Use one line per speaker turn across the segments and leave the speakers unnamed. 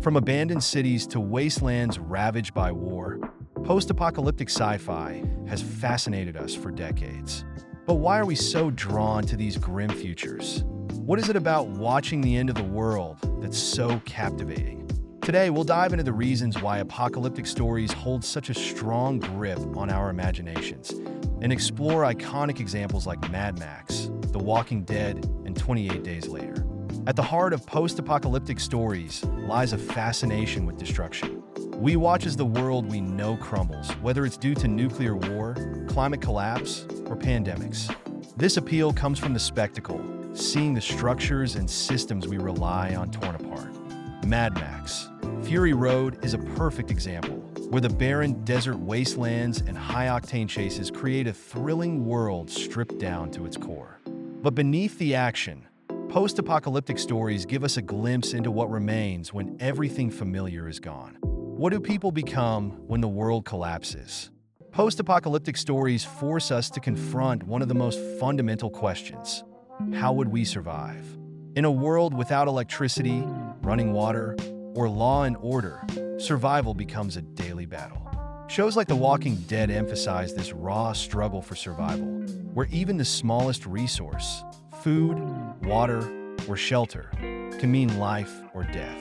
From abandoned cities to wastelands ravaged by war, post-apocalyptic sci-fi has fascinated us for decades. But why are we so drawn to these grim futures? What is it about watching the end of the world that's so captivating? Today, we'll dive into the reasons why apocalyptic stories hold such a strong grip on our imaginations and explore iconic examples like Mad Max, The Walking Dead, and 28 Days Later. At the heart of post-apocalyptic stories lies a fascination with destruction. We watch as the world we know crumbles, whether it's due to nuclear war, climate collapse, or pandemics. This appeal comes from the spectacle, seeing the structures and systems we rely on torn apart. Mad Max. Fury Road is a perfect example, where the barren desert wastelands and high-octane chases create a thrilling world stripped down to its core. But beneath the action, post-apocalyptic stories give us a glimpse into what remains when everything familiar is gone. What do people become when the world collapses? Post-apocalyptic stories force us to confront one of the most fundamental questions: how would we survive? In a world without electricity, running water, or law and order, survival becomes a daily battle. Shows like The Walking Dead emphasize this raw struggle for survival, where even the smallest resource, food, water, or shelter, can mean life or death.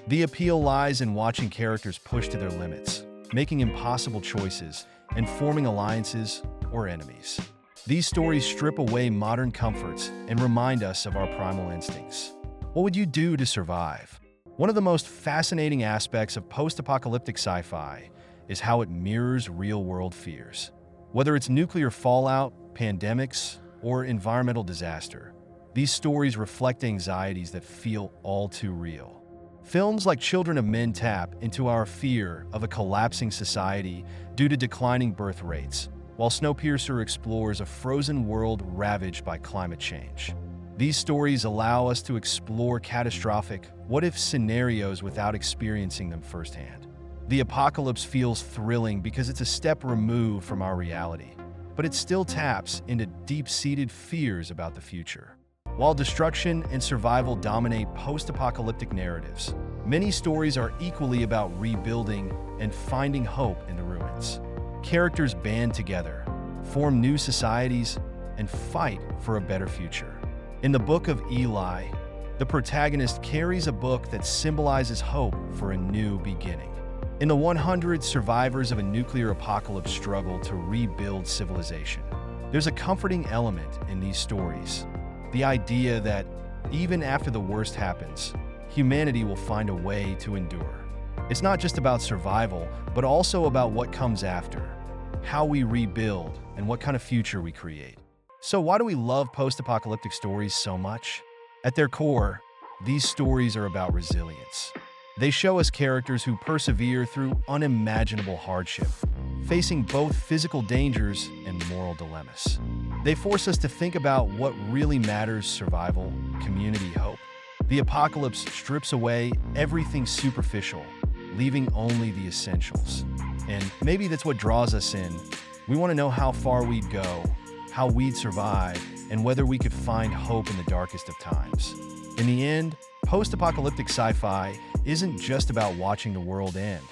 The appeal lies in watching characters push to their limits, making impossible choices, and forming alliances or enemies. These stories strip away modern comforts and remind us of our primal instincts. What would you do to survive? One of the most fascinating aspects of post-apocalyptic sci-fi is how it mirrors real-world fears. Whether it's nuclear fallout, pandemics, or environmental disaster, these stories reflect anxieties that feel all too real. Films like Children of Men tap into our fear of a collapsing society due to declining birth rates, while Snowpiercer explores a frozen world ravaged by climate change. These stories allow us to explore catastrophic, what-if scenarios without experiencing them firsthand. The apocalypse feels thrilling because it's a step removed from our reality, but it still taps into deep-seated fears about the future. While destruction and survival dominate post-apocalyptic narratives, many stories are equally about rebuilding and finding hope in the ruins. Characters band together, form new societies, and fight for a better future. In the Book of Eli, the protagonist carries a book that symbolizes hope for a new beginning. In the 100 survivors of a nuclear apocalypse struggle to rebuild civilization, there's a comforting element in these stories. The idea that, even after the worst happens, humanity will find a way to endure. It's not just about survival, but also about what comes after, how we rebuild, and what kind of future we create. So why do we love post-apocalyptic stories so much? At their core, these stories are about resilience. They show us characters who persevere through unimaginable hardship, facing both physical dangers and moral dilemmas. They force us to think about what really matters: survival, community, hope. The apocalypse strips away everything superficial, leaving only the essentials. And maybe that's what draws us in. We want to know how far we'd go, how we'd survive, and whether we could find hope in the darkest of times. In the end, post-apocalyptic sci-fi isn't just about watching the world end.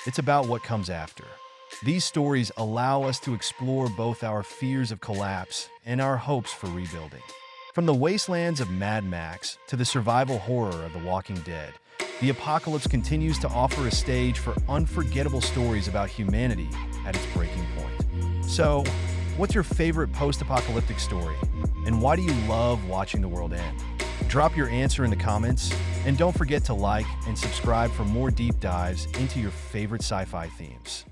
It's about what comes after. These stories allow us to explore both our fears of collapse and our hopes for rebuilding. From the wastelands of Mad Max to the survival horror of The Walking Dead, the apocalypse continues to offer a stage for unforgettable stories about humanity at its breaking point. So, what's your favorite post-apocalyptic story? And why do you love watching the world end? Drop your answer in the comments, and don't forget to like and subscribe for more deep dives into your favorite sci-fi themes.